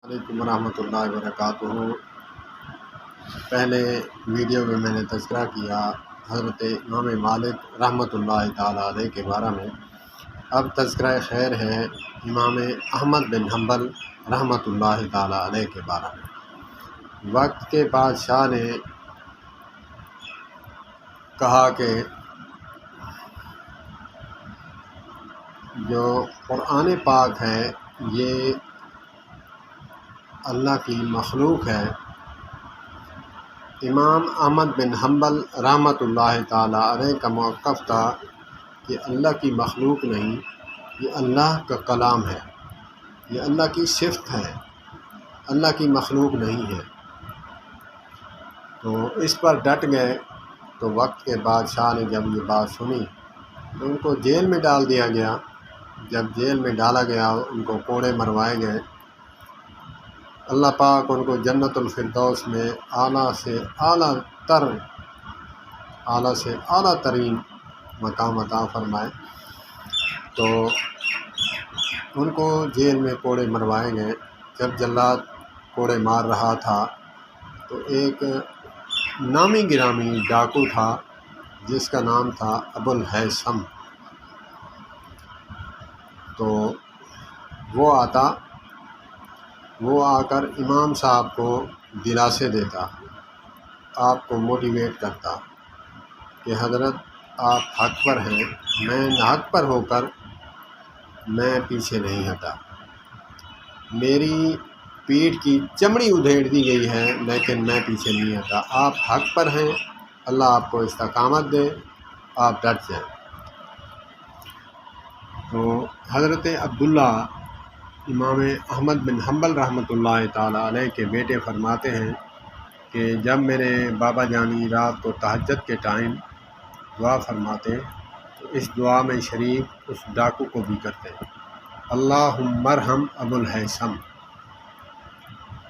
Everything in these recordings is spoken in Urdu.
علیکم ورحمۃ اللہ وبرکاتہ۔ پہلے ویڈیو میں نے تذکرہ کیا حضرت امام مالک رحمۃ اللہ تعالیٰ علیہ کے بارے میں۔ اب تذکرہ خیر ہے امام احمد بن حنبل رحمۃ اللہ تعالیٰ علیہ کے بارے میں۔ وقت کے بادشاہ نے کہا کہ جو قرآن پاک ہے یہ اللہ کی مخلوق ہے۔ امام احمد بن حنبل رحمۃ اللہ تعالیٰ علیہ کا موقف تھا کہ اللہ کی مخلوق نہیں، یہ اللہ کا کلام ہے، یہ اللہ کی صفت ہے، اللہ کی مخلوق نہیں ہے۔ تو اس پر ڈٹ گئے۔ تو وقت کے بادشاہ نے جب یہ بات سنی تو ان کو جیل میں ڈال دیا گیا۔ جب جیل میں ڈالا گیا ان کو کوڑے مروائے گئے۔ اللہ پاک ان کو جنت الفردوس میں اعلیٰ سے اعلیٰ ترین مقام عطا فرمائے۔ تو ان کو جیل میں کوڑے مروائے گئے۔ جب جلاد کوڑے مار رہا تھا تو ایک نامی گرامی ڈاکو تھا جس کا نام تھا ابو الہیثم۔ تو وہ آ کر امام صاحب کو دلاسے دیتا، آپ کو موٹیویٹ کرتا کہ حضرت آپ حق پر ہیں، میں ناحق پر ہو کر میں پیچھے نہیں ہٹا، میری پیٹھ کی چمڑی ادھیڑ دی گئی ہے لیکن میں پیچھے نہیں ہٹا۔ آپ حق پر ہیں، اللہ آپ کو استقامت دے، آپ ڈٹ جائیں۔ تو حضرت عبداللہ امام احمد بن حنبل رحمۃ اللہ تعالیٰ علیہ کے بیٹے فرماتے ہیں کہ جب میرے بابا جانی رات کو تہجد کے ٹائم دعا فرماتے تو اس دعا میں شریک اس ڈاکو کو بھی کرتے، اللہم ارحم ابو الہیثم۔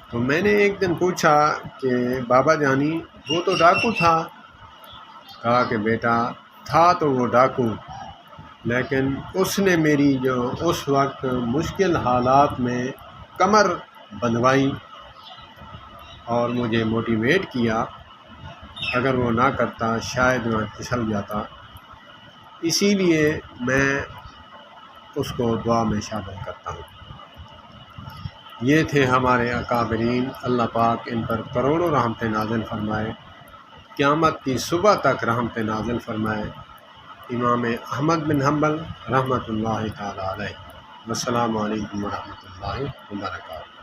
تو میں نے ایک دن پوچھا کہ بابا جانی وہ تو ڈاکو تھا۔ کہا کہ بیٹا تھا تو وہ ڈاکو، لیکن اس نے میری جو اس وقت مشکل حالات میں کمر بندھوائی اور مجھے موٹیویٹ کیا، اگر وہ نہ کرتا شاید میں پھسل جاتا، اسی لیے میں اس کو دعا میں شامل کرتا ہوں۔ یہ تھے ہمارے اکابرین، اللہ پاک ان پر کروڑوں رحمتیں نازل فرمائے، قیامت کی صبح تک رحمتیں نازل فرمائے۔ امام احمد بن حنبل رحمۃ اللہ تعالیٰ علیہ۔ السلام علیکم ورحمۃ اللہ وبرکاتہ۔